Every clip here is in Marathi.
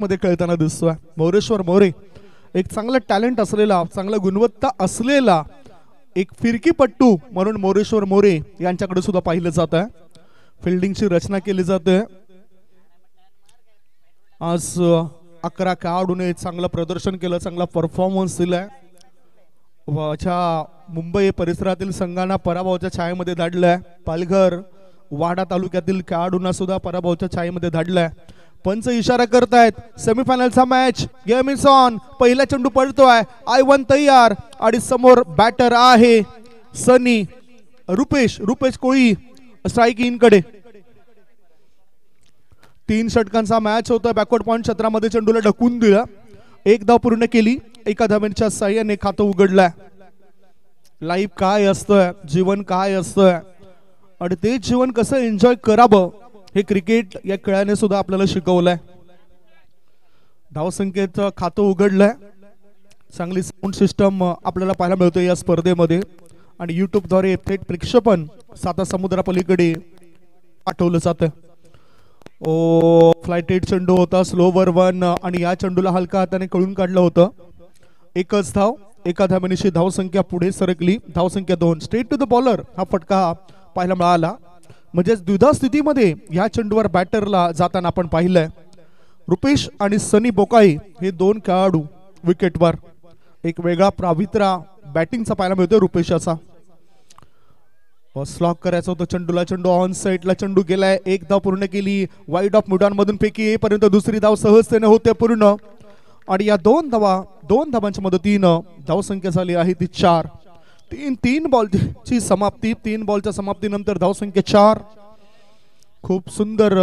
मध्ये खेळताना दिसतोय मोरेश्वर मोरे, एक चांगला टॅलेंट असलेला, चांगला गुणवत्ता असलेला एक फिरकीपट्टू म्हणून मोरेश्वर मोरे यांच्याकडे सुद्धा पाहिलं जात आहे. फिल्डिंगची रचना केली जाते. आज 11 खेळाडूने चांगलं प्रदर्शन केलं, चांगला परफॉर्मन्स दिलाय. मुंबई परिसरातील संघांना पराभवाच्या छायेमध्ये धाडलंय. पालघर वाडा तालुक्यातील खेळाडूंना सुद्धा पराभवाच्या छायेमध्ये धाडलंय. पंच इशारा करतायत. सेमीफायनलचा मॅच गेम इज ऑन. पहिला चेंडू पडतोय. I1 तयार आणि समोर बॅटर आहे सनी रुपेश कोळी स्ट्राईक इन कडे. 3 षटकांचा मॅच होता. बॅकवर्ड पॉइंट क्षेत्रामध्ये चेंडूला ढकून दिला. 1 धाव पूर्ण केली. एका धावेच्या साह्याने खातं उघडलंय. लाईफ काय असतं, जीवन काय असतं आणि ते जीवन कसं एन्जॉय करावं हे क्रिकेट या खेळाने सुद्धा आपल्याला शिकवलंय. धावसंख्येचं खातं उघडलंय. चांगली साऊंड सिस्टम आपल्याला पाहायला मिळते या स्पर्धेमध्ये आणि YouTube द्वारे थेट प्रक्षेपण साता समुद्रापलीकडे पाठवलं जातं. फ्लायटेड चेंडू होता. स्लोवर 1 आणि या चेंडूला हलका हाताने कळून काढलं होतं. एकच धाव. एका धावेनिशी धावसंख्या पुढे सरकली. धावसंख्या 2. स्ट्रेट टू द बॉलर हा फटका पाहायला मिळाला. म्हणजे द्विधा स्थितीमध्ये या चेंडूवर बॅटरला जाताना आपण पाहिलंय. रुपेश आणि सनी बोकाई हे 2 खेळाडू विकेटवर. एक वेगळा प्रावित्र्य बॅटिंगचा पाहायला मिळतोय रुपेशाचा. स्लॉक करायचं होतं चेंडूला. चेंडू ऑन साइडला चेंडू गेलाय. 1 धाव पूर्ण केली. वाईड ऑफ मिडॉन मधून फेकी येईपर्यंत दुसरी धाव सहजतेने होते पूर्ण आणि या 2 धावांच्या मदतीनं धावसंख्या झाली आहे ती 4. 3 बॉलची समाप्ती. 3 बॉलच्या समाप्तीनंतर धावसंख्या 4. खूप सुंदर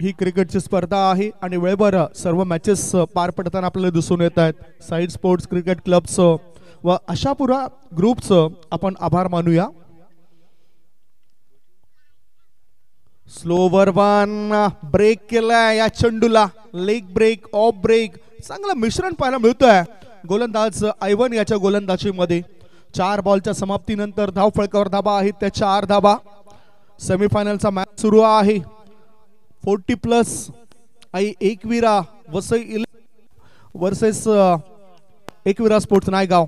ही क्रिकेटची स्पर्धा आहे आणि वेळेवर सर्व मॅचेस पार पडताना आपल्याला दिसून येत आहेत. साईड स्पोर्ट्स क्रिकेट क्लबचं व अशा पुरा ग्रुपचं आपण आभार मानूया. स्लोवर 1 ब्रेक केलाय या चेंडूला. लेग ब्रेक, ऑफ ब्रेक, चांगलं मिश्रण पाहायला मिळतोय गोलंदाज I1 याच्या गोलंदाजीमध्ये. 4 बॉलच्या समाप्तीनंतर धाव फळकावर धाबा आहेत त्या 4 धाबा. सेमीफायनलचा मॅच सुरू आहे. 40+ आई एकविरा वसई वर्सेस एकविरा स्पोर्ट्स नायगाव.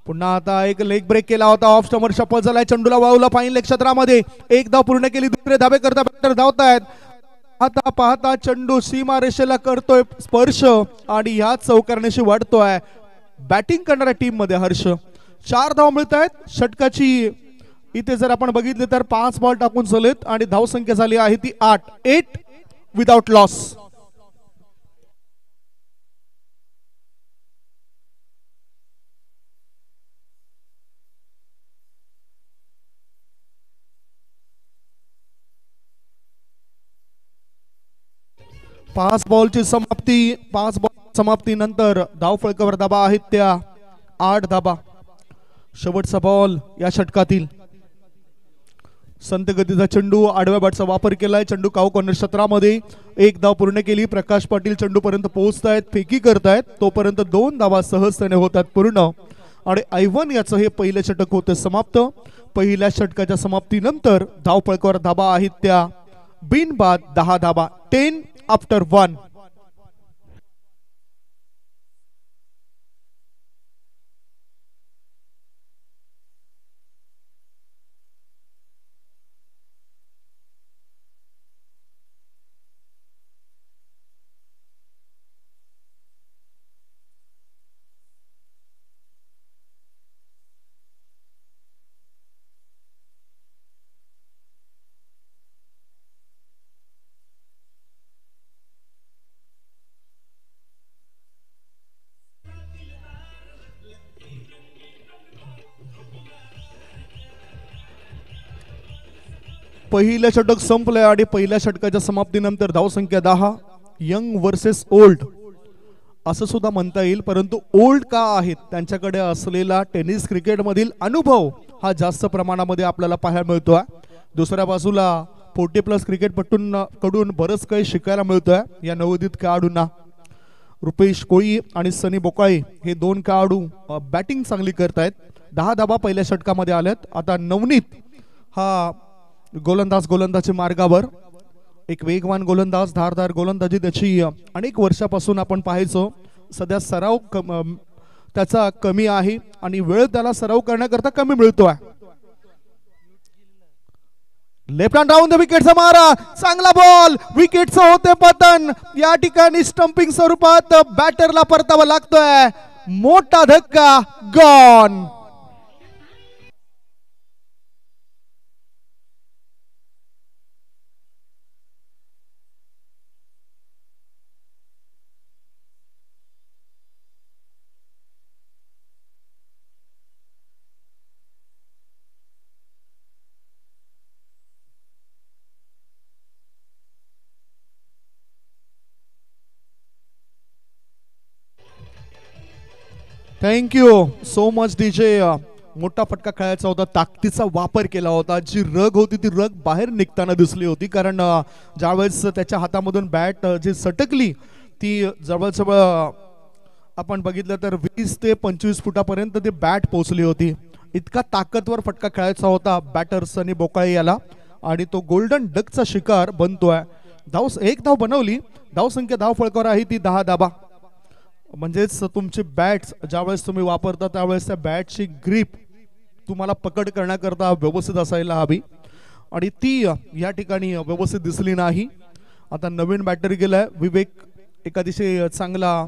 पुन्हा आता एक लेग ब्रेक केला होता. ऑफ स्टंपर शपल झालाय. चेंडूला वाळवला फाईन क्षेत्रामध्ये. 1 धाव पूर्ण केली. दुसरे धाबे करता बॅटर धावतायत. आता पाहता चेंडू सीमा रेषेला करतोय स्पर्श आणि ह्या चौकारणीशी वाढतोय बॅटिंग करणाऱ्या टीम मध्ये हर्ष. 4 धाव मिळत आहेत. षटकाची इथे जर आपण बघितले तर 5 बॉल टाकून चलेत आणि धावसंख्या झाली आहे ती 8 विदाउट लॉस. पाच बॉलची समाप्ती नंतर धाव फळकावर धाबा आहेत त्या 8 धाबा. शेवटचा बॉल या षटकातील. संत गतीचा चेंडू आडव्या बॅटचा वापर केलाय. चेंडू काऊ कॉर्नर क्षेत्रामध्ये. 1 धाव पूर्ण केली. प्रकाश पाटील चेंडू पर्यंत पोहोचतायत, फेकी करतायत. तोपर्यंत 2 धावा सहजतेने होतात पूर्ण आणि I1 याचं हे पहिलं षटक होतं समाप्त. पहिल्या षटकाच्या समाप्तीनंतर धाव फळकावर धाबा आहेत त्या बिनबाद 10 धाबा. 10 आफ्टर 1. पहिलं षटक संपलंय आणि पहिल्या षटकाच्या समाप्तीनंतर धावसंख्या 10. यंग वर्सेस ओल्ड असं सुद्धा म्हणता येईल, परंतु ओल्ड का आहेत त्यांच्याकडे असलेला टेनिस क्रिकेट मधील अनुभव हा जास्त प्रमाणामध्ये आपल्याला पाहायला मिळतोय. दुसऱ्या बाजूला 40+ क्रिकेटपटूंकडून बरंच काही शिकायला मिळतोय या नवोदित खेळाडूंना. रुपेश कोळी आणि सनी बोकाळे हे 2 खेळाडू बॅटिंग चांगली करतायत. 10 धाबा पहिल्या षटकामध्ये आल्यात. आता नवनीत हा गोलंदाजी मार्गावर एक वेगवान गोलंदाज, धारदार गोलंदाजी त्याची अनेक वर्षापासून आपण पाहायचो. सध्या सराव त्याचा कमी आहे आणि वेळ त्याला सराव करण्याकरता कमी मिळतोय. लेफ्ट हँड राऊंड द विकेटचा मारा, चांगला बॉल, विकेटचं होते पतन. या ठिकाणी स्टंपिंग स्वरूपात बॅटरला परतावा लागतोय. मोठा धक्का, gone. Thank you so much DJ. मोठा फटका खेळायचा होता, ताकदीचा वापर केला होता. जी रग होती ती रग बाहेर निघताना दिसली होती, कारण ज्यावेळेस त्याच्या हातामधून बॅट जी सटकली ती जवळजवळ आपण बघितलं तर 20 ते 25 फुटापर्यंत ती बॅट पोहोचली होती. इतका ताकदवर फटका खेळायचा होता बॅटर सनी बोकाळे याला आणि तो गोल्डन डकचा शिकार बनतोय. एक धाव बनवली. धावसंख्या धाव फळकावर आहे ती 10 धाबा. म्हणजेच तुमची बॅट्स ज्यावेळेस तुम्ही वापरता त्यावेळेस त्या बॅटची ग्रीप तुम्हाला पकड करण्याकरता व्यवस्थित असायला हवी आणि ती या ठिकाणी व्यवस्थित दिसली नाही. आता नवीन बॅटर गेलाय विवेक, एक अतिशय चांगला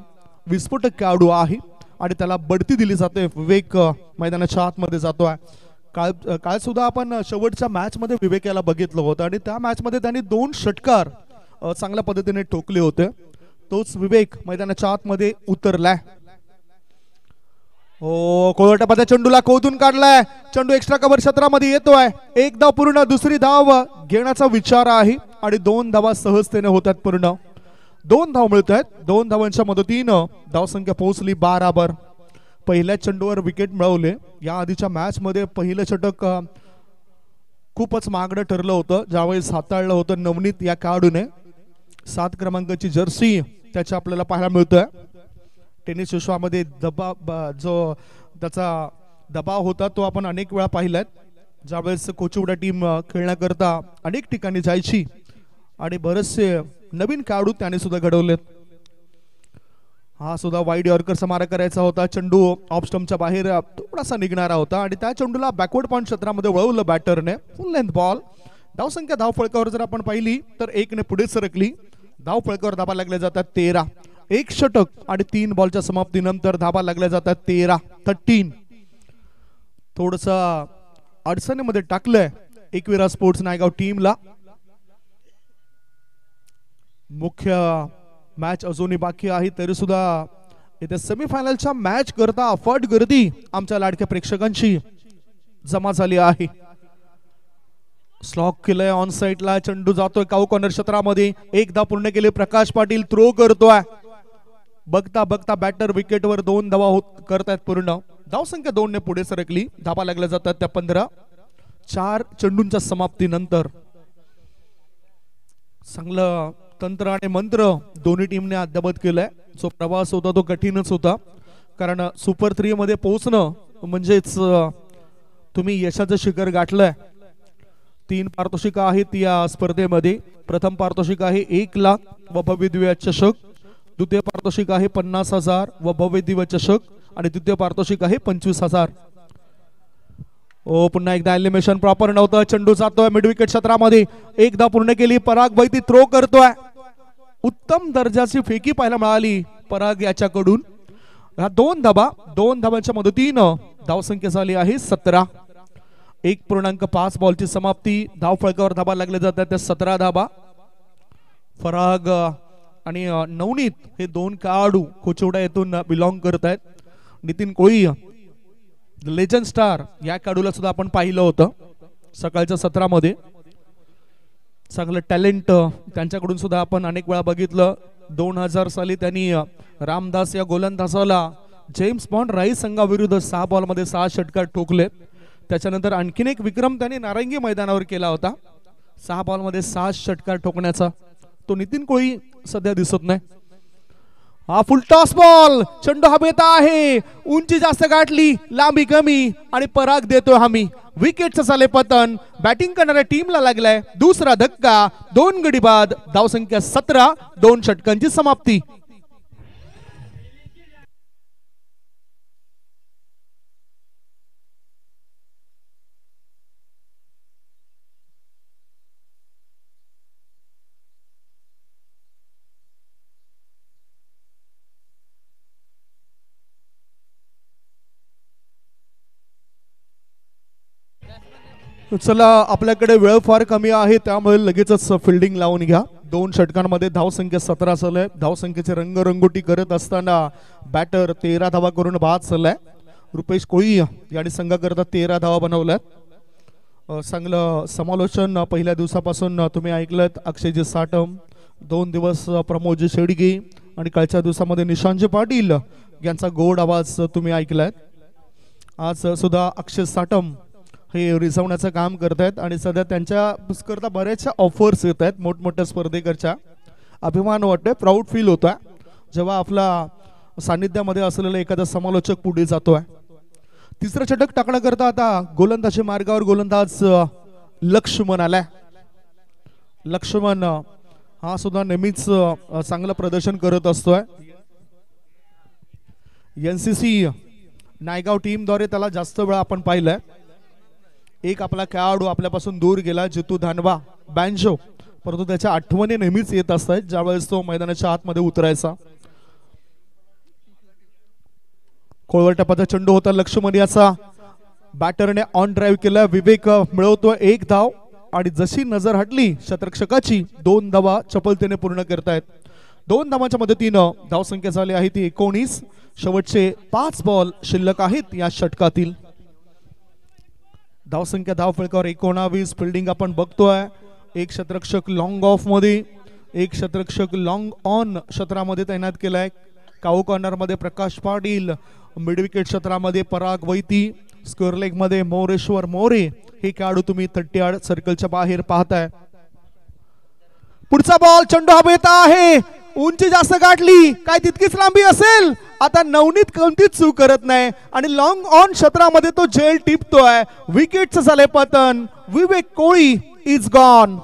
विस्फोटक खेळाडू आहे आणि त्याला बढती दिली जाते. विवेक मैदानाच्या आतमध्ये जातोय. काल सुद्धा आपण शेवटच्या मॅच मध्ये विवेक याला बघितलं होतं आणि त्या मॅच मध्ये त्यांनी 2 षटकार चांगल्या पद्धतीने ठोकले होते. तोच विवेक मैदानाच्या आतमध्ये उतरलाय. हो, कोळवटामध्ये चेंडूला कोदून काढलाय. चेंडू एक्स्ट्रा कव्हर क्षेत्रामध्ये येतोय. एक धाव पूर्ण, दुसरी धाव घेण्याचा विचार आहे आणि 2 धावा सहजतेने होतात पूर्ण. 2 धाव मिळत आहेत. 2 धावांच्या मदतीनं धावसंख्या पोहोचली 12 वर. पहिल्या चेंडूवर विकेट मिळवले. या आधीच्या मॅच मध्ये पहिलं षटक खूपच महागडं ठरलं होतं ज्यावेळेस हाताळलं होतं नवनीत या खेळाडूने. 7 क्रमांकाची जर्सी त्याच्या आपल्याला पाहायला मिळतोय. टेनिस विश्वामध्ये जो त्याचा दबाव होता तो आपण अनेक वेळा पाहिलाय. ज्यावेळेस कोचुवडा टीम खेळण्याकरता अनेक ठिकाणी जायची आणि बरेचसे नवीन खेळाडू त्याने सुद्धा घडवलेत. हा सुद्धा वाईड यॉर्करचा मारा करायचा होता. चेंडू ऑफ स्टंपच्या बाहेर थोडासा निघणारा होता आणि त्या चेंडूला बॅकवर्ड पॉइंट क्षेत्रामध्ये वळवलं बॅटरने. फुल लेंथ बॉल. धावसंख्या धाव फळकावर जर आपण पाहिली तर 1 ने पुढे सरकली. धाव फळकावर धाबा लागल्या जातात 13. 1 षटक आणि 3 बॉलच्या समाप्तीनंतर धाबा लागल्या जातात 13. थोडस अडचणीमध्ये टाकलंय एकविरा स्पोर्ट्स नायगाव टीमला. मुख्य मॅच अजूनही बाकी आहे तरी सुद्धा इथे सेमीफायनलच्या मॅच करता अफाट गर्दी आमच्या लाडक्या प्रेक्षकांची जमा झाली आहे. स्लॉक केलंय ऑन साइडला. चेंडू जातोय काऊ कॉर्नर क्षेत्रामध्ये. 1 धाव पूर्ण केली. प्रकाश पाटील थ्रो करतोय. बघता बघता बॅटर विकेटवर 2 धावा करतायत पूर्ण. धावसंख्या 2 ने पुढे सरकली. धाबा लागल्या जातात त्या 15. 4 चेंडूंच्या समाप्तीनंतर चांगलं तंत्र आणि मंत्र दोन्ही टीमने अद्यावत केलाय. जो प्रवास होता तो कठीणच होता, कारण सुपर 3 मध्ये पोहोचणं म्हणजेच तुम्ही यशाचं शिखर गाठलंय. 3 पारितोषिक आहेत या स्पर्धेमध्ये. प्रथम पारितोषिक आहे 1 लाख व भव्य दिव्य चषक. द्वितीय पारितोषिक आहे 50,000 व भव्य दिव्य चषक आणि तृतीय पारितोषिक आहे 25,000. ओ पुन्हा एकदा एलिमिनेशन प्रॉपर नव्हतं. चेंडू जातोय मिड विकेट क्षेत्रामध्ये. 1 धाव पूर्ण केली. पराग वैती थ्रो करतोय. उत्तम दर्जाची फेकी पाहायला मिळाली पराग याच्याकडून. ह्या 2 धावांच्या मदतीनं धावसंख्या झाली आहे 17. 1.5 बॉलची समाप्ती. धाव फळकावर धाबा लागले जातात त्या 17 धाबा. फराग आणि नवनीत हे 2 खेळाडू कोचवडा येथून बिलॉंग करत आहेत. नितीन कोळी लेजंड स्टार या खेळाडूला सुद्धा आपण पाहिलं होतं सकाळच्या सत्रामध्ये. चांगलं टॅलेंट त्यांच्याकडून सुद्धा आपण अनेक वेळा बघितलं. 2000 साली त्यांनी रामदास या गोलंदाजाला जेम्स बॉन्ड राईस संघाविरुद्ध 6 बॉलमध्ये 6 षटकार ठोकले. त्याच्यानंतर आणखीन एक विक्रम त्यांनी नारंगी मैदानावर केला होता 6 बॉलमध्ये 6 षटकार ठोकण्याचा. तो नितीन कोळी सध्या दिसत नाही. हा फुल टॉस बॉल. चेंडू हवेत आहे. उंची जास्त गाठली, लांबी कमी आणि पराग देतोय हमी. विकेटचं झाले पतन. बॅटिंग करणाऱ्या टीमला लागलाय दुसरा धक्का. 2 गडी बाद. धावसंख्या 17. 2 षटकांची समाप्ती. चला आपल्याकडे वेळ फार कमी आहे त्यामुळे लगेचच फिल्डिंग लावून घ्या. 2 षटकांमध्ये धावसंख्या 17 झालंय. धावसंख्येचे रंगरंगोटी करत असताना बॅटर 13 धावा करून बाद झालाय. रुपेश कोळी यांनी संघाकरता 13 धावा बनवल्यात. चांगलं समालोचन पहिल्या दिवसापासून तुम्ही ऐकलत. अक्षयजी साटम, 2 दिवस प्रमोदजी शेडगे आणि कालच्या दिवसामध्ये निशांतजी पाटील यांचा गोड आवाज तुम्ही ऐकलाय. आज सुद्धा अक्षय साटम हे रिझवण्याचं काम करतायत आणि सध्या त्यांच्या करता बऱ्याचशा ऑफर्स येत आहेत मोठमोठ्या स्पर्धेकरच्या. अभिमान वाटतोय, प्राऊड फील होतोय जेव्हा आपला सानिध्यामध्ये असलेला एखादा समालोचक पुढे जातोय. तिसरं षटक टाकण्याकरता आता गोलंदाजी मार्गावर गोलंदाज लक्ष्मण आलाय. लक्ष्मण हा सुद्धा नेहमीच चांगलं प्रदर्शन करत असतोय. NCC नायगाव टीमद्वारे त्याला जास्त वेळा आपण पाहिलंय. एक आपला खेळाडू आपल्यापासून दूर गेला, जितू धानवा बँजो, परंतु त्याच्या आठवणी नेहमीच येत असतात ज्यावेळेस तो मैदानाच्या आतमध्ये उतरायचा. खोलवर टप्प्याचा चेंडू होता लक्ष्मण याचा. बॅटरने ऑन ड्राईव्ह केला. विवेक मिळवतोय 1 धाव आणि जशी नजर हटली शतरक्षकाची 2 धावा चपलतेने पूर्ण करतायत. 2 धावांच्या मदतीनं धावसंख्या झाली आहे ती 19. शेवटचे 5 बॉल शिल्लक आहेत या षटकातील. धावसंख्या धाव फलकावर 19. फिल्डिंग आपण बघतोय. एक क्षेत्ररक्षक लॉंग ऑफ मध्ये, एक क्षेत्ररक्षक लॉंग ऑन क्षेत्रामध्ये तैनात केलाय. काऊ कॉर्नर मध्ये प्रकाश पाटील, मिड विकेट क्षेत्रामध्ये पराग वैती, स्क्वेअर लेग मध्ये मोरेश्वर मोरे हे खेळाडू तुम्ही 30 सर्कलच्या बाहेर पाहताय. पुढचा बॉल चेंडू हवेत आहे. उंची जास्त गाठली, काय तितकीच लांबी असेल. आता नवनीत कोणतीच चूक करत नाही आणि लॉंग ऑन क्षेत्रामध्ये तो झेल टिपतोय. विकेटचं झाले पतन. विवेक कोळी इज गॉन.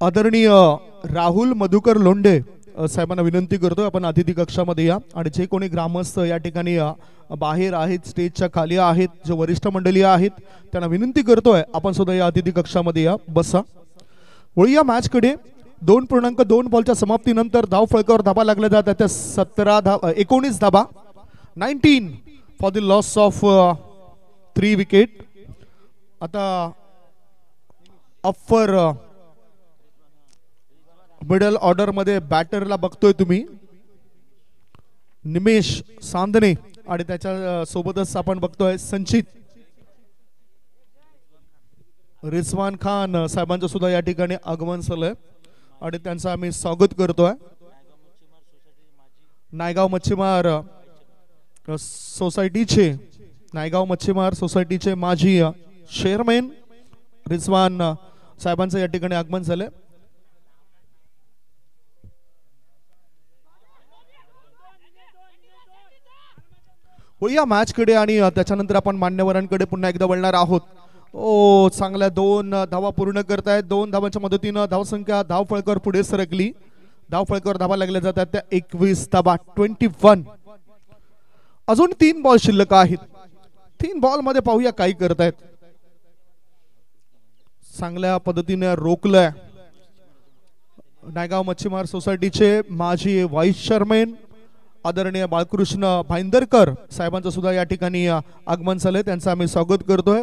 आदरणीय राहुल मधुकर लोंढे साहेबांना विनंती करतोय आपण अतिथी कक्षामध्ये या. आणि जे कोणी ग्रामस्थ या ठिकाणी बाहेर आहेत, स्टेजच्या खाली आहेत, जे वरिष्ठ मंडळी आहेत, त्यांना विनंती करतोय आपण सुद्धा या अतिथी कक्षामध्ये या, बसा. वळूया मॅच कडे. 2.2 बॉलच्या समाप्तीनंतर धाव फळकावर धाबा लागल्या जातात. त्या 19 धाबा. 19 for the loss of 3 wicket. आता अफर मिडल ऑर्डर मध्ये बॅटरला बघतोय तुम्ही निमेश सांदने आणि त्याच्या सोबतच आपण बघतोय संचित. रिजवान खान साहेबांचं सुद्धा या ठिकाणी आगमन झालंय आणि त्यांचं आम्ही स्वागत करतोय. नायगाव मच्छीमार सोसायटीचे माजी चेअरमॅन रिजवान साहेबांचं या ठिकाणी आगमन झालंय. या मॅच कडे आणि त्याच्यानंतर आपण मान्यवरांकडे पुन्हा एकदा वळणार आहोत. चांगल्या 2 धावा पूर्ण करतायत. 2 धावांच्या मदतीनं धावसंख्या धाव फळकावर पुढे सरकली. धाव फळकावर धावा लागल्या जातात त्या 21 धावा. 21. अजून 3 बॉल शिल्लक आहेत. 3 बॉल मध्ये पाहूया काय करतायत. चांगल्या पद्धतीने रोखलंय नायगाव मच्छीमार सोसायटीचे माजी व्हाईस चेअरमॅन आदरणीय बाळकृष्ण भाईंदरकर साहेबांचं सुद्धा या ठिकाणी आगमन झालंय. त्यांचं आम्ही स्वागत करतोय.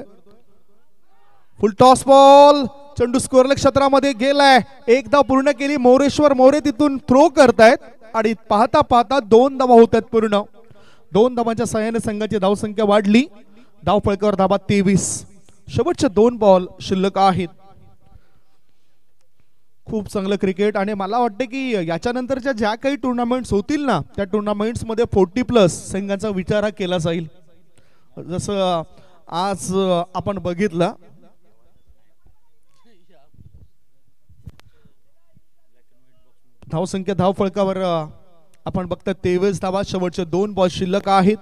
फुल टॉस बॉल. चेंडू स्क्वेअर लेग क्षेत्रामध्ये गेलाय. 1 धाव पूर्ण केली. मोरेश्वर मोरे तिथून थ्रो करतायत आणि पाहता पाहता 2 धावा होत आहेत पूर्ण. 2 धावांच्या सहाय्याने संघाची धावसंख्या वाढली. धाव फळकावर धावा 23. शेवटचे 2 बॉल शिल्लक आहेत. खूप चांगलं क्रिकेट. आणि मला वाटतं की याच्यानंतरच्या ज्या काही टुर्नामेंट्स होतील ना त्या टुर्नामेंट्समध्ये 40+ संघांचा विचार हा केला जाईल. जसं आज आपण बघितलं धावसंख्या धाव फळकावर आपण बघता 23 धावा, शेवटचे 2 बॉल शिल्लक आहेत.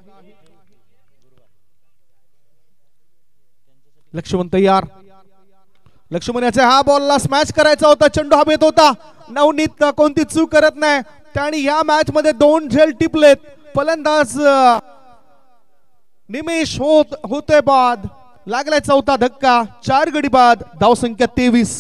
लक्ष्मण तयार, लक्ष्मण याच्या हा बॉलला स्मॅश करायचा होता, चेंडू हा येत होता. नवनीत कोणती चूक करत नाही त्याने या मॅच मध्ये 2 झेल टिपलेत. फलंदाज निमेश होतोय बाद, लागलाय चौथा धक्का, 4 गडी बाद, धावसंख्या 23.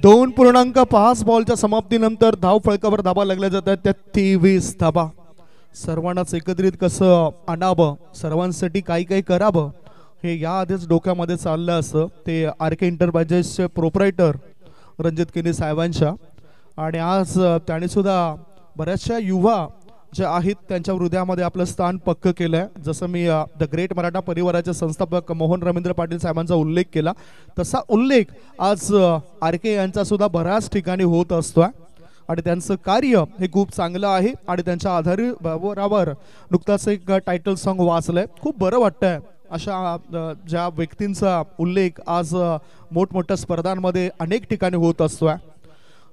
दोन 2.5 बॉलच्या समाप्तीनंतर धाव फळकावर धाबा लागल्या जातात त्या 23 धाबा. सर्वांनाच एकत्रित कसं आणावं, सर्वांसाठी काही काही करावं हे या आधीच डोक्यामध्ये चाललं असं ते RK एंटरप्राइजेसचे प्रोप्रायटर रणजित केनी साहेबांच्या. आणि आज त्याने सुद्धा बऱ्याचशा युवा जे आहेत त्यांच्या हृदयामध्ये आपलं स्थान पक्क केलंय. जसं मी द ग्रेट मराठा परिवाराचे संस्थापक मोहन रवींद्र पाटील साहेबांचा उल्लेख केला तसा उल्लेख आज RK यांचा सुद्धा बऱ्याच ठिकाणी होत असतोय. आणि त्यांचं कार्य हे खूप चांगलं आहे आणि त्यांच्या आधारावर नुकताच एक टायटल सॉन्ग वाचलंय. खूप बरं वाटतंय अशा ज्या व्यक्तींचा उल्लेख आज मोठमोठ्या स्पर्धांमध्ये अनेक ठिकाणी होत असतोय.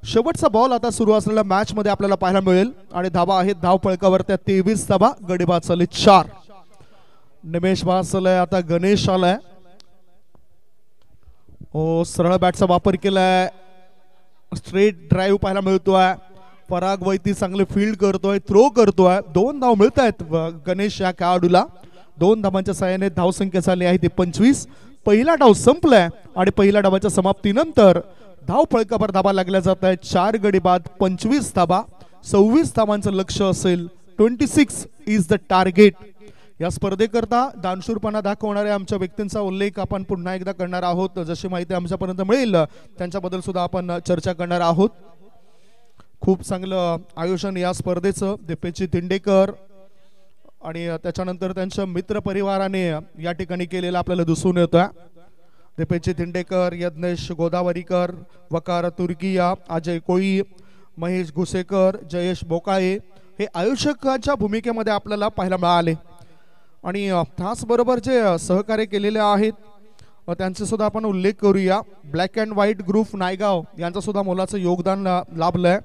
शेवटचा बॉल आता सुरू असलेल्या मॅच मध्ये आपल्याला पाहायला मिळेल आणि धाबा आहेत धाव फळकावर त्या 23 धाबा, गडी बाद झाले 4. निमेश बाद झालाय, आता गणेश आलाय. सरळ बॅटचा वापर केलाय, स्ट्रेट ड्राईव्ह पाहायला मिळतोय. पराग वैती चांगले फील्ड करतोय, थ्रो करतोय. 2 धाव मिळत आहेत गणेश या खेळाडूला. 2 धावांच्या सहाय्याने धावसंख्या झाली आहे ती 25. पहिला डाव संपलाय आणि पहिल्या डावाच्या समाप्तीनंतर धाव फळकावर धाबा लागल्या जात आहेत 4 गडी बाद, 25 धाबा. 26 धावांचं लक्ष असेल. 26 इज द टार्गेट. या स्पर्धेकरता दानशूरपणा दाखवणाऱ्या आमच्या व्यक्तींचा उल्लेख आपण पुन्हा एकदा करणार आहोत. जशी माहिती आमच्यापर्यंत मिळेल त्यांच्याबद्दल सुद्धा आपण चर्चा करणार आहोत. खूप चांगलं आयोजन या स्पर्धेचं दीपेशजी दिंडेकर आणि त्याच्यानंतर त्यांच्या मित्र परिवाराने या ठिकाणी केलेलं आपल्याला दिसून येतं. दीपेशजी दिंडेकर, यज्ञेश गोदावरीकर, वकार तुर्किया, अजय कोळी, महेश घुसेकर, जयेश बोकाळे हे आयोजकांच्या भूमिकेमध्ये आपल्याला पाहायला मिळाले. आणि त्याचबरोबर जे सहकार्य केलेले आहेत त्यांचे सुद्धा आपण उल्लेख करूया. Black and white group Naigaon यांचं सुद्धा मोलाचं योगदान लाभलंय.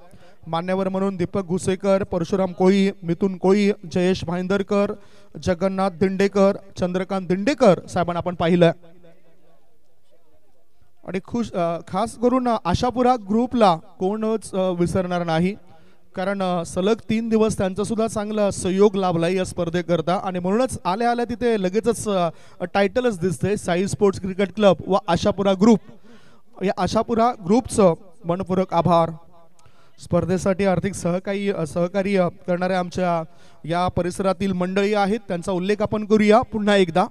मान्यवर म्हणून दीपक घुसेकर, परशुराम कोळी, मिथुन कोळी, जयेश भाईंदरकर, जगन्नाथ दिंडेकर, चंद्रकांत दिंडेकर साहेबांना आपण पाहिलंय. आणि खास करून आशापुरा ग्रुपला कोणच विसरणार नाही, कारण सलग 3 दिवस त्यांचा सुद्धा चांगला सहयोग लाभला या स्पर्धेकरता. आणि म्हणूनच आल्या आल्या तिथे लगेचच टायटलच दिसते साई स्पोर्ट्स क्रिकेट क्लब व आशापुरा ग्रुप. या आशापुरा ग्रुपचं मनपूर्वक आभार. स्पर्धेसाठी आर्थिक सहकार्य करणाऱ्या आमच्या या परिसरातील मंडळी आहेत त्यांचा उल्लेख आपण करूया पुन्हा एकदा.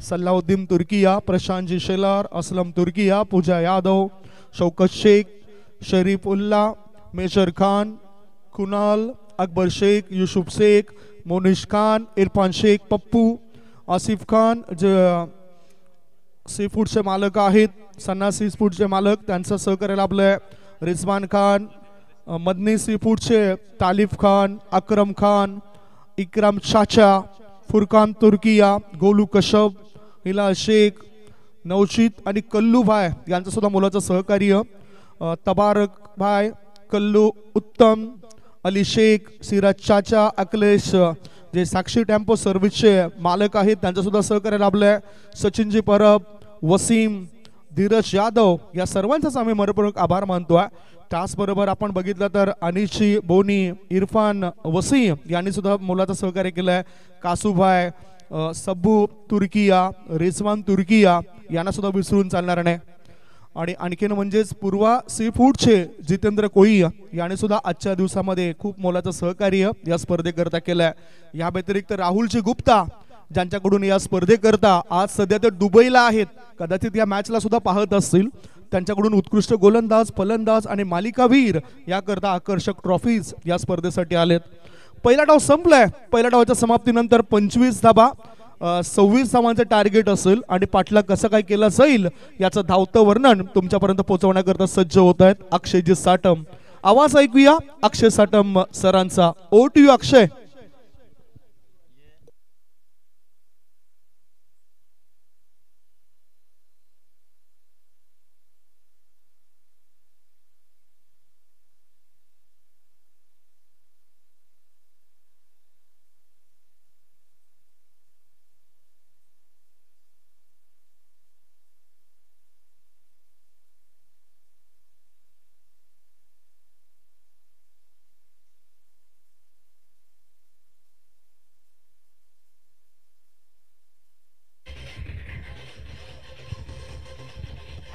सल्लाउद्दीन तुर्किया, प्रशांतजी शेलार, असलम तुर्किया, पूजा यादव, शौकत शेख, शरीफ उल्ला, मेजर खान, कुणाल, अकबर शेख, युसुफ शेख, मोनिश खान, इरफान शेख, पप्पू, आसिफ खान जे सी फूडचे मालक आहेत, सन्ना सी फूडचे मालक त्यांचं सहकार्य लाभलंय. रिजवान खान, मदनी सी फूडचे तालिफ खान, अक्रम खान, इकराम चाचा, फुरकान तुर्किया, गोलू कशब, हिलाल शेख, नौशीद आणि कल्लू भाई यांचं सुद्धा मोलाचं सहकार्य. तबारक भाई, कल्लू उत्तम, अली शेख, सिराज चाचा, अखिलेश जे साक्षी टेम्पो सर्व्हिसचे मालक आहेत त्यांचं सुद्धा सहकार्य लाभलंय. सचिनजी परब, वसीम, धीरज यादव या सर्वांचाच आम्ही मनपूर्वक आभार मानतोय. त्याचबरोबर आपण बघितलं तर अनिशी बोनी, इरफान वसीम यांनी सुद्धा मोलाचं सहकार्य केलंय. कासूभाई, सब्बू तुर्किया, रिजवान तुर्किया यांना सुद्धा विसरून चालणार नाही. आणि आणखीन म्हणजेच पूर्वा सी फूडचे जितेंद्र कोळी याने सुद्धा आजच्या दिवसामध्ये खूप मोलाचं सहकार्य या स्पर्धेकरता केलंय. या व्यतिरिक्त राहुलजी गुप्ता ज्यांच्याकडून या स्पर्धेकरता आज सध्या ते दुबईला आहेत, कदाचित या मॅचला सुद्धा पाहत असतील. त्यांच्याकडून उत्कृष्ट गोलंदाज, फलंदाज आणि मालिकावीर याकरता आकर्षक ट्रॉफीज या स्पर्धेसाठी आलेत. पहिला डाव संपलाय. पहिल्या डावाच्या समाप्तीनंतर 25 धाबा 26 धावांचे टार्गेट असेल आणि पाठला कसं काय केलं जाईल याचं धावतं वर्णन तुमच्यापर्यंत पोहोचवण्याकरता सज्ज होत आहेत अक्षयजी साटम. आवाज ऐकूया अक्षय साटम सरांचा. Over to you Akshay.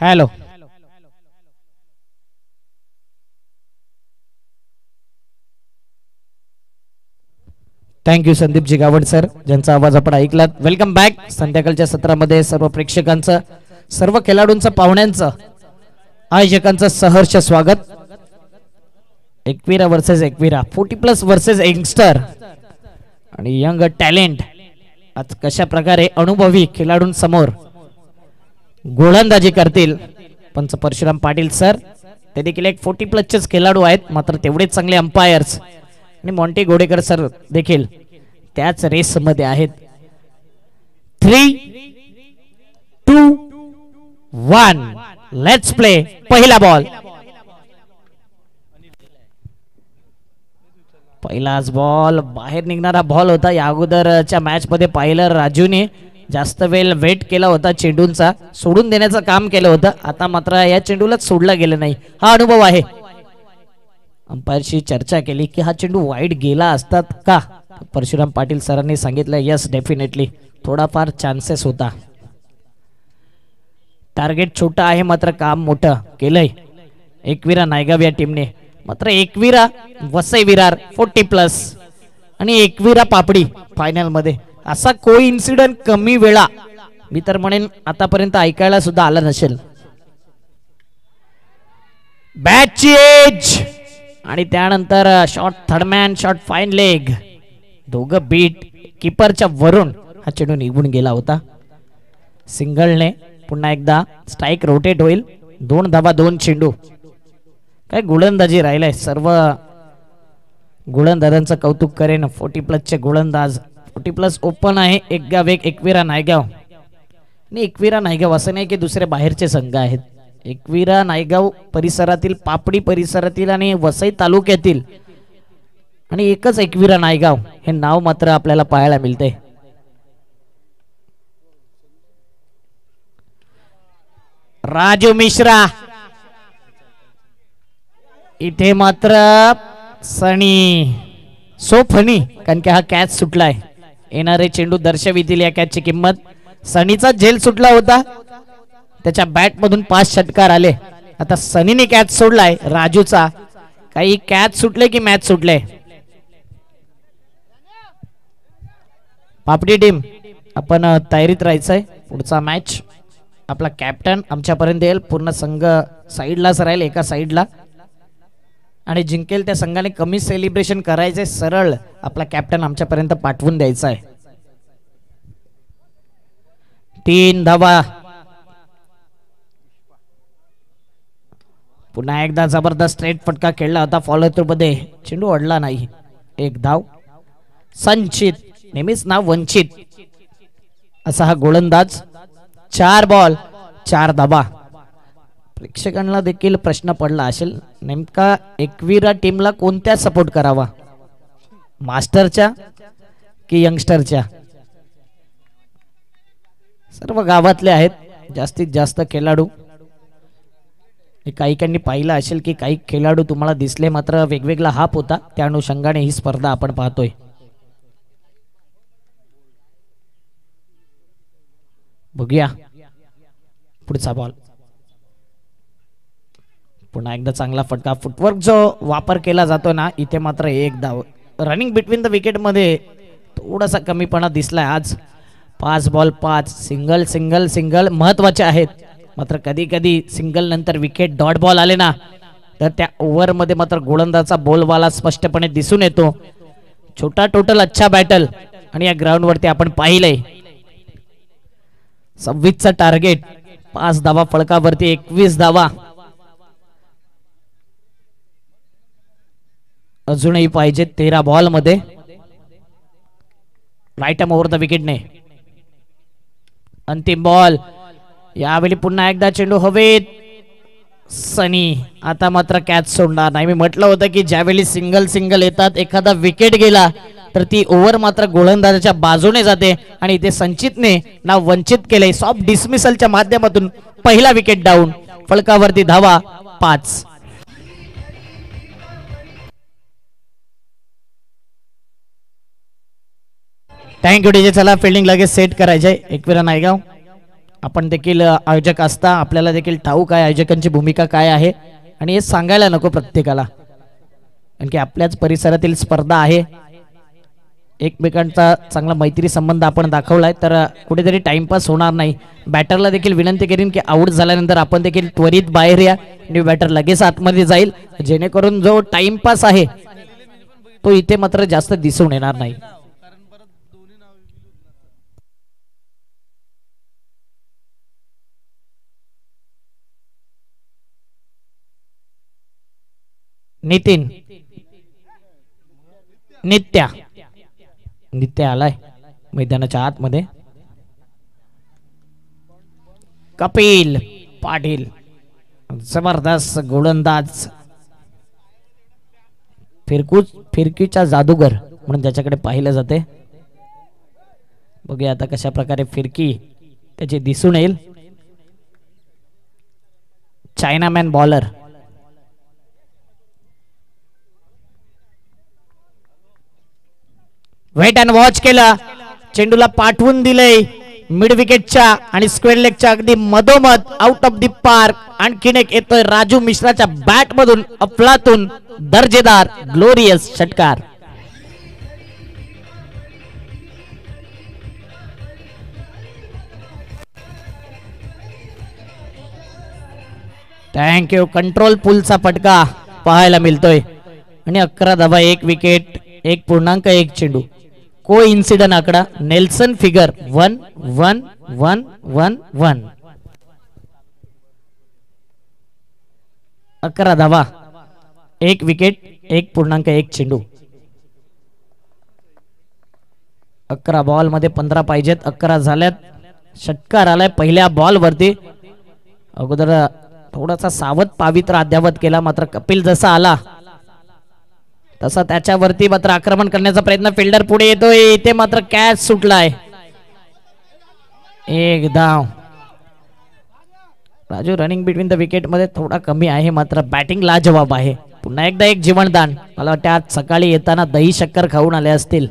Hello. Thank you Sandeepji Gawad sir, ज्यांचा आवाज आपण ऐकलात. Welcome back. संध्याकाळच्या सत्रामध्ये सर्व प्रेक्षकांचं, सर्व खेळाडूंचं, पाहुण्यांचं, आयोजकांचं सहर्ष स्वागत. Ekvira versus Ekvira, 40+ versus youngster आणि यंग टॅलेंट. आज कशा प्रकारे अनुभवी खेळाडूंसमोर गोलंदाजी करतील पंच परशुराम पाटील सर. ते देखील एक 40+ खेळाडू आहेत, मात्र तेवढेच चांगले अंपायर्स. आणि मॉन्टी गोडेकर सर देखील त्याच रेस मध्ये आहेत. 3, 2, 1 लेट्स प्ले. पहिला बॉल. पहिलाच बॉल बाहेर निघणारा बॉल होता. या अगोदरच्या मॅच मध्ये पाहिलं राजूने जास्त वेळ वेट केला होता, चेंडूंचा सोडून देण्याचं काम केलं होतं. आता मात्र या चेंडूलाच सोडला गेलं नाही. हा अनुभव आहे. अंपायरशी चर्चा केली की हा चेंडू वाईड गेला असतात का. परशुराम पाटील सरांनी सांगितलं यस डेफिनेटली, थोडाफार चान्सेस होता. टार्गेट छोटा आहे मात्र काम मोठं केलंय एकविरा नायगाव या टीमने. मात्र एकविरा वसई विरार 40+ आणि एकविरा पापडी फायनल मध्ये. असा कोई इन्सिडेंट कमी वेळा मी तर म्हणेन आतापर्यंत ऐकायला सुद्धा आला नसेल. बॅटची एज आणि त्यानंतर shot third man, shot fine leg, दोघं बीट कीपरच्या वरून हा चेंडू निघून गेला होता. सिंगलने पुन्हा एकदा स्ट्राइक रोटेट होईल. 2 धावा 2 चेंडू. काय गोलंदाजी राहिलाय. सर्व गोलंदाजांचं कौतुक करेन. 40+ गोलंदाज. 40+ ओपन आहे. एक गाव एक एकविरा नायगाव. आणि एकविरा नायगाव असं नाही की दुसरे बाहेरचे संघ आहेत. एकविरा नायगाव परिसरातील, पापडी परिसरातील आणि वसई तालुक्यातील आणि एकच एकविरा नायगाव हे नाव मात्र आपल्याला पाहायला मिळते. राजू मिश्रा इथे मात्र सनी सो फनी, कारण की हा कॅच सुटलाय. येणारे चेंडू दर्शवितील या कॅचची किंमत. सनीचा झेल सुटला होता, त्याच्या बॅट मधून 5 षटकार आले. आता सनीने कॅच सोडलाय राजूचा. काही कॅच सुटले की मॅच सुटले. पापडी टीम आपण तयारीत राहायचंय. पुढचा मॅच आपला कॅप्टन आमच्यापर्यंत येईल. पूर्ण संघ साईडलाच राहील, एका साईडला, आणि जिंकेल त्या संघाने कमी सेलिब्रेशन करायचे. सरळ आपला कॅप्टन आमच्यापर्यंत पाठवून द्यायचा आहे. 3 धावा. पुन्हा एकदा जबरदस्त स्ट्रेट फटका खेळला होता. फॉलो थ्रू मध्ये चेंडू अडला नाही. 1 धाव. संचित, नेहमीच नाव वंचित असा हा गोलंदाज. 4 बॉल 4 धावा. प्रेक्षकांना देखील प्रश्न पडला असेल नेमका एकविरा टीमला कोणत्या सपोर्ट करावा, मास्टरच्या की यंगस्टरच्या. सर्व गावातले आहेत जास्तीत जास्त खेळाडू. काही पाहिलं असेल की काही खेळाडू तुम्हाला दिसले, मात्र वेगवेगळा हाप होता. त्या अनुषंगाने ही स्पर्धा आपण पाहतोय. बघूया पुढचा बॉल. पुन्हा एकदा चांगला फटका. फुटवर्क जो वापर केला जातो ना इथे मात्र एक धाव. रनिंग बिटवीन द विकेट मध्ये थोडासा कमीपणा दिसलाय आज. 5 बॉल 5 सिंगल सिंगल सिंगल महत्वाचे आहेत. मात्र कधी कधी सिंगल नंतर विकेट डॉट बॉल आले ना तर त्या ओव्हर मध्ये मात्र गोलंदाजाचा बोलवाला स्पष्टपणे दिसून येतो. छोटा टोटल अच्छा बॅटल आणि या ग्राउंड वरती आपण पाहिलंय 26चा टार्गेट. 5 धावा फळकावरती 21 धावा अजूनही पाहिजे 13 बॉल मध्ये. राईट आर्म ओव्हर द विकेटने अंतिम बॉल. यावेळी पुन्हा एकदा चेंडू हवेत. सनी आता मात्र कॅच सोडणार नाही. मी म्हटलं होतं की ज्यावेळी सिंगल सिंगल येतात एखादा विकेट गेला तर ती ओव्हर मात्र गोलंदाजाच्या बाजूने जाते आणि इथे संचितने नाव वंचित केले. सॉफ्ट डिसमिसलच्या माध्यमातून पहिला विकेट डाऊन. फलकावरती धावा 5. Thank you DJ. चला फिल्डिंग लगेच सेट करायचे. एकविरा नायगाव आपण देखील आयोजक असता आपल्याला देखील ठाऊक आहे आयोजकांची भूमिका काय आहे आणि हे सांगायला नको प्रत्येकाला कारण की आपल्याच परिसरातील स्पर्धा आहे. एकमेकांचा चांगला मैत्री संबंध आपण दाखवलाय तर कुठेतरी टाइमपास होणार नाही. बॅटरला देखील विनंती करीन की आउट झाल्यानंतर आपण देखील त्वरित बाहेर या. न्यू बॅटर लगेच आतमध्ये जाईल जेणेकरून जो टाइमपास आहे तो इथे मात्र जास्त दिसून येणार नाही. नितीन नित्या आलाय मैदानाच्या आतमध्ये. कपिल पाटील जबरदस्त गोलंदाज. फिरकीचा जादूगर म्हणून त्याच्याकडे पाहिलं जाते. बघूया आता कशा प्रकारे फिरकी त्याची दिसून येईल. Chinaman bowler. Wait and watch केला. चेंडूला पाठवून दिलंय मिड विकेटच्या आणि स्क्वेअर लेगच्या अगदी मधोमध आउट ऑफ द पार्क. आणखीन एक येतोय राजू मिश्राच्या बॅट मधून अफलातून दर्जेदार ग्लोरियस षटकार. थँक्यू. कंट्रोल पुलचा फटका पाहायला मिळतोय आणि 11 धावा 1 विकेट 1.1 चेंडू. को इन्सिडंट आकडा नेल्सन फिगर 1-1-1-1-1. 11 धावा 1 विकेट 1.1 चेंडू. 11 बॉल मध्ये 15 पाहिजेत. 11 झाल्यात. षटकार आलाय पहिल्या बॉल वरती. अगोदर थोडासा सावध पावित्र अद्यावत केला मात्र कपिल जसा आला तसा त्याच्यावरती मात्र आक्रमण करण्याचा प्रयत्न. फिल्डर पुढे येतोय. इथे मात्र कॅच सुटलाय. 1 धाव. Raju running between the wicket मध्ये थोडा कमी आहे मात्र बॅटिंग लाजवाब आहे. पुन्हा एकदा एक जीवनदान. मला वाटतं आज सकाळी येताना दही शक्कर खाऊन आले असतील.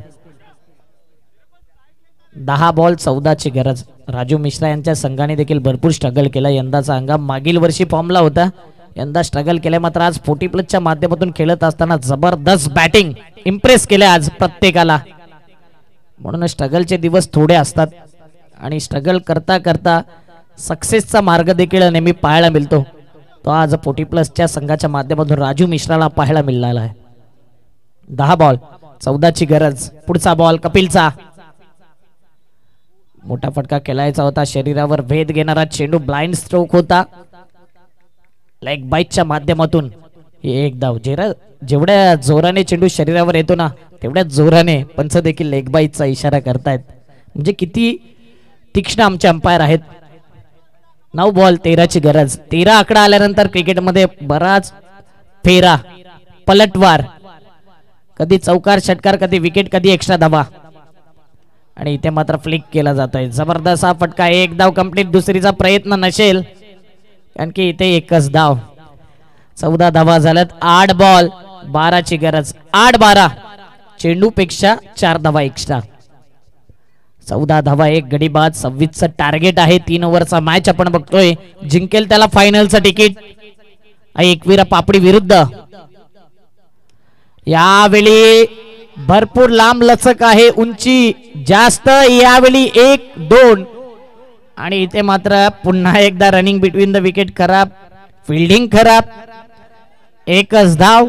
10 बॉल 14ची गरज. राजू मिश्रा यांच्या संघाने देखील भरपूर स्ट्रगल केला. यंदाचा हंगाम मागील वर्षी फॉर्मला होता. यंदा स्ट्रगल केले मात्र आज 40 प्लसच्या माध्यमातून खेळत असताना जबरदस्त बॅटिंग इम्प्रेस केले आज प्रत्येकाला. म्हणून स्ट्रगलचे दिवस थोडे असतात आणि स्ट्रगल करता करता सक्सेसचा मार्ग देखील नेहमी पाहायला मिळतो. तो आज 40 प्लसच्या संघाच्या माध्यमातून राजू मिश्राला पाहायला मिळाला आहे. 10 बॉल 14ची गरज. पुढचा बॉल कपिलचा. मोठा फटका खेळायचा होता. शरीरावर भेद घेणारा चेंडू ब्लाइंड स्ट्रोक होता. लेग बाईटच्या माध्यमातून एक धाव. जेवढ्या जोराने चेंडू शरीरावर येतो ना तेवढ्याच जोराने पंच देखील लेग बाईटचा इशारा करतायत. म्हणजे किती तीक्ष्ण आमचे अंपायर आहेत. 9 बॉल 13ची गरज. 13 आकडा आल्यानंतर क्रिकेटमध्ये बराच फेरा पलटवार. कधी चौकार षटकार कधी विकेट कधी एक्स्ट्रा धावा आणि इथे मात्र फ्लिक केला जातोय. जबरदस्त हा फटका. 1 धाव कंप्लीट. दुसरीचा प्रयत्न नसेल कारण की इथे एकच धाव. 14 धावा झाल्यात. 8 बॉल 12ची गरज. 8-12 चेंडू पेक्षा 4 धावा एक्स्ट्रा. 14 धावा 1 गडी बाद. 26चं टार्गेट आहे. 3 ओव्हरचा मॅच आपण बघतोय. जिंकेल त्याला फायनलचं तिकीट. एकविरा पापडी विरुद्ध. यावेळी भरपूर लांब लचक आहे, उंची जास्त. यावेळी 1-2 आणि इथे मात्र पुन्हा एकदा रनिंग बिटवीन द विकेट खराब, फिल्डिंग खराब. एकच धाव.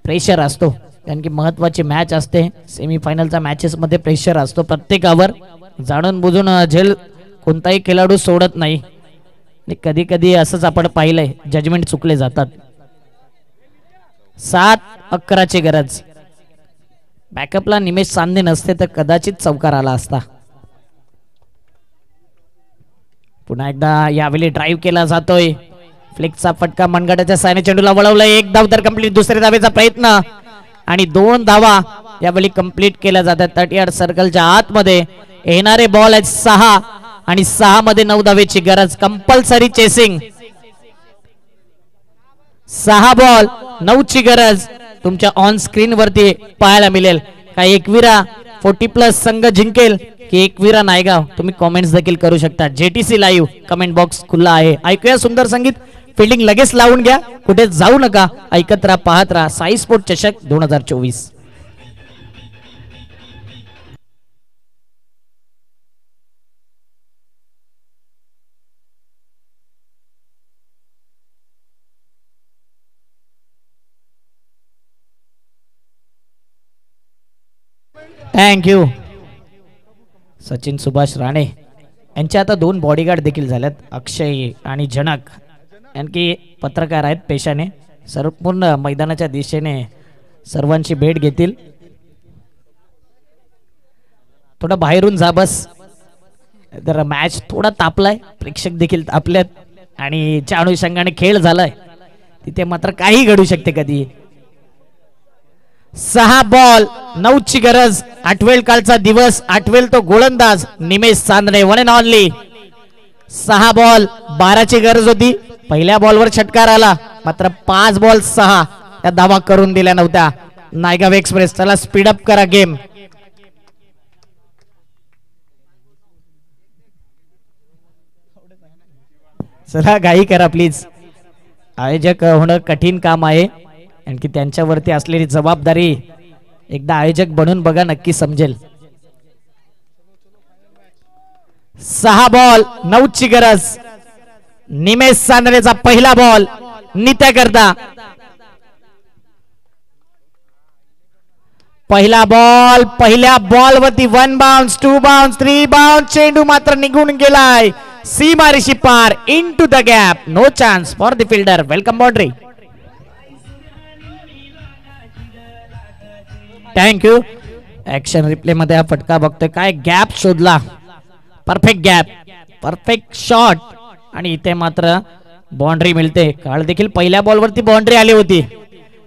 प्रेशर असतो कारण की महत्वाची मॅच असते. सेमीफायनलच्या मॅचेस मध्ये प्रेशर असतो प्रत्येकावर. जाणून बुजून झेल कोणताही खेळाडू सोडत नाही. कधी कधी असंच आपण पाहिलंय, जजमेंट चुकले जातात. 7-11ची गरज. बॅकअपला निमेश चांदणे नसते तर कदाचित चौकार आला असता. पुन्हा एकदा यावेळी ड्राईव्ह केला जातोय. फ्लिकचा फटका मनगटाच्या सायने चेंडूला वळवलाय. 1 धाव तर कंप्लीट. दुसऱ्या धावेचा प्रयत्न आणि 2 धावा यावेळी कंप्लीट केल्या जातात. 30 यार्ड सर्कलच्या आतमध्ये येणारे बॉल आहेत 6 आणि 6 मध्ये 9 धावेची गरज. Compulsory chasing. 6 बॉल 9 ची गरज तुमच्या ऑन स्क्रीन वरती पाहायला मिळेल. काय एकविरा 40+ संघ जिंकेल की एकविरा नायगाव? तुम्ही कॉमेंट्स देखील करू शकता. JTC लाईव्ह कमेंट बॉक्स खुला आहे. ऐकूया सुंदर संगीत. फिल्डिंग लगेच लावून घ्या, कुठे जाऊ नका. ऐकत राहा, पाहत राहा साई स्पोर्ट चषक 2024. थँक्यू. सचिन सुभाष राणे यांचे आता 2 बॉडीगार्ड देखील झाल्यात, अक्षय आणि जनक. आणखी पत्रकार आहेत पेशाने. संपूर्ण मैदानाच्या दिशेने सर्वांची भेट घेतील. थोडा बाहेरून जा बस. तर मॅच थोडा तापलाय, प्रेक्षक देखील तापल्यात आणि ज्या अनुषंगाने खेळ झालाय तिथे मात्र काही घडू शकते कधी. 6 बॉल 9 ची गरज. आठवेल कालचा दिवस, आठवेल तो गोलंदाज निमेश चांदणे. 1 and only. 6 बॉल 12 ची गरज होती. पहिल्या बॉलवर षटकार आला, मात्र 5 बॉल 6 या धावा करून दिल्या नव्हत्या. नायगाव एक्सप्रेस चला स्पीड अप करा गेम. चला घाई करा प्लीज. आयोजक होणं कठीण काम आहे आणखी त्यांच्यावरती असलेली जबाबदारी एकदा आयोजक बनून बघा, नक्की समजेल. 6 बॉल 9 ची गरज. निमेश चांदणेचा पहिला बॉल नित्या करता. पहिला बॉल, पहिल्या बॉल वरती 1 बाउन्स, 2 बाउन्स, 3 बाउन्स. चेंडू मात्र निघून गेलाय सीमारेषी पार. Into the gap. No chance for the fielder. Welcome boundary. Thank you. Action replay मध्ये हा फटका बघतोय. काय गॅप शोधला, परफेक्ट गॅप, परफेक्ट शॉट आणि इथे मात्र बाउंड्री मिळते. काल देखील पहिल्या बॉलवरती बाउंड्री आली होती.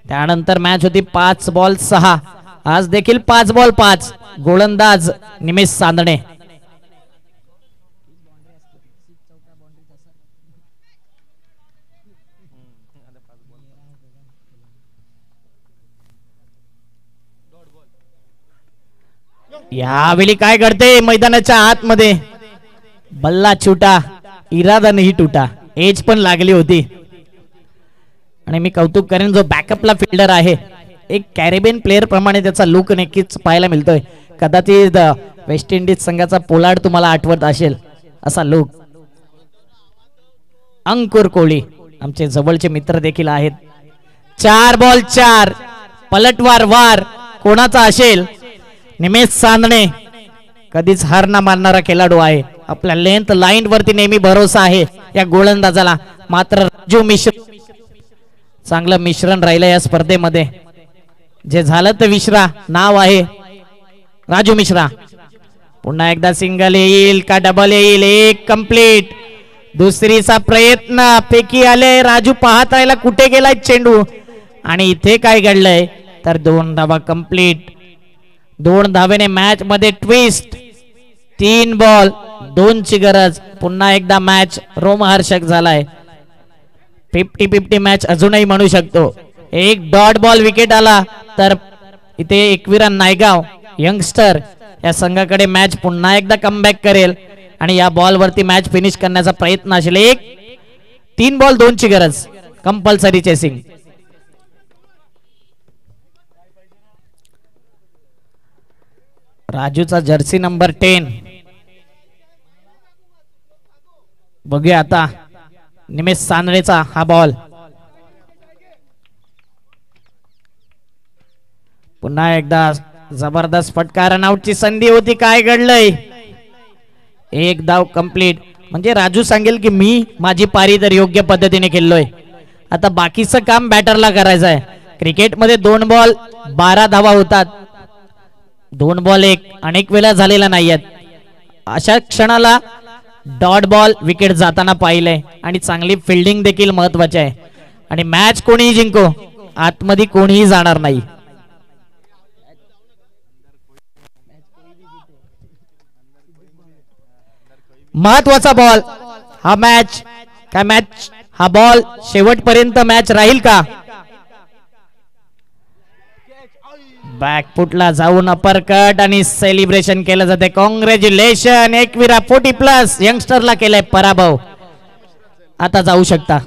त्यानंतर मॅच होती 5 बॉल 6. आज देखील 5 बॉल 5. गोलंदाज निमेश चांदणे. यावेळी काय घडते मैदानाच्या आतमध्ये? बल्ला छुटा, इरादा नाही टुटा. एज पण लागली होती आणि मी कौतुक करेन जो बॅकअपला फिल्डर आहे. एक कॅरेबियन प्लेअर प्रमाणे त्याचा लुक नक्कीच पाहायला मिळतोय. कदाचित वेस्ट इंडिज संघाचा पोलार्ड तुम्हाला आठवत असेल असा लुक. अंकुर कोहली आमचे जवळचे मित्र देखील आहेत. 4 बॉल 4. पलटवार वार कोणाचा असेल? निमेश चांदणे कधीच हार न मानणारा खेळाडू आहे. आपल्या लेंथ लाईन वरती नेहमी भरोसा आहे या गोलंदाजाला. मात्र राजू मिश्र चांगलं मिश्रण राहिलं या स्पर्धेमध्ये. जे झालं ते विश्रा नाव आहे राजू मिश्रा. पुन्हा एकदा सिंगल येईल का डबल येईल? एक कंप्लीट. दुसरीचा प्रयत्न पैकी आले. राजू पाहत राहिला कुठे गेलाय चेंडू आणि इथे काय घडलंय तर 2 धावा कंप्लीट. 2 धावेने मॅच मध्ये ट्विस्ट. 3 बॉल 2 ची गरज. पुन्हा एकदा मॅच रोमहर्षक झालाय. 50-50 मॅच अजूनही म्हणू शकतो. एक डॉट बॉल विकेट आला तर इथे एकविरा नायगाव यंगस्टर या संघाकडे मॅच पुन्हा एकदा कमबॅक करेल आणि या बॉल वरती मॅच फिनिश करण्याचा प्रयत्न असेल. एक 3 बॉल 2 ची गरज, कंपल्सरी चेसिंग. राजूचा जर्सी नंबर 10. बघूया आता निमेश सांदळेचा हा बॉल. पुन्हा एकदा जबरदस्त फटका, रनआउटची संधी होती, काय घडलंय? एक धाव कंप्लीट. म्हणजे राजू सांगेल की मी माझी पारी तर योग्य पद्धतीने खेळलोय, आता बाकीचं काम बॅटरला करायचं आहे. क्रिकेटमध्ये 2 बॉल 12 धावा होतात. 2 बॉल अनेक वेळा झालेला नाहीयेत. अशा क्षणाला डॉट बॉल विकेट जाताना पाहिलंय आणि चांगली फिल्डिंग देखील महत्वाची आहे. आणि मॅच कोणीही जिंको, आतमध्ये कोणीही जाणार नाही. महत्वाचा बॉल हा. मॅच हा बॉल शेवटपर्यंत मॅच राहील का? बॅकफुटला जाऊन अपरकट आणि सेलिब्रेशन केलं जाते. कॉंग्रॅच्युलेशन, एकविरा 40+ यंगस्टरला केलाय पराभव. आता जाऊ शकता.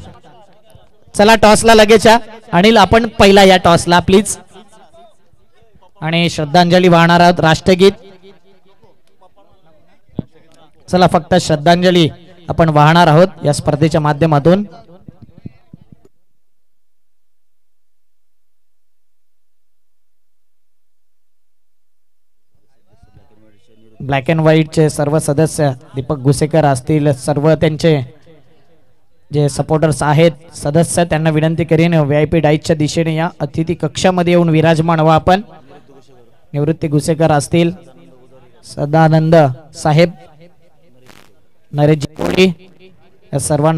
चला टॉसला लगेच अनिल, आपण पहिला या टॉसला प्लीज. आणि श्रद्धांजली वाहणार आहोत, राष्ट्रगीत. चला फक्त श्रद्धांजली आपण वाहणार आहोत या स्पर्धेच्या माध्यमातून. ब्लॅक अँड व्हाईटचे सर्व सदस्य दीपक गुसेकर असतील, सर्व त्यांचे जे सपोर्टर्स आहेत सदस्य, त्यांना विनंती करीन VIP डाईटच्या दिशेने या अतिथी कक्षामध्ये येऊन विराजमान व्हा. आपण निवृत्ती गुसेकर असतील, सदानंद साहेब, नरेश कोळी, या सर्वांना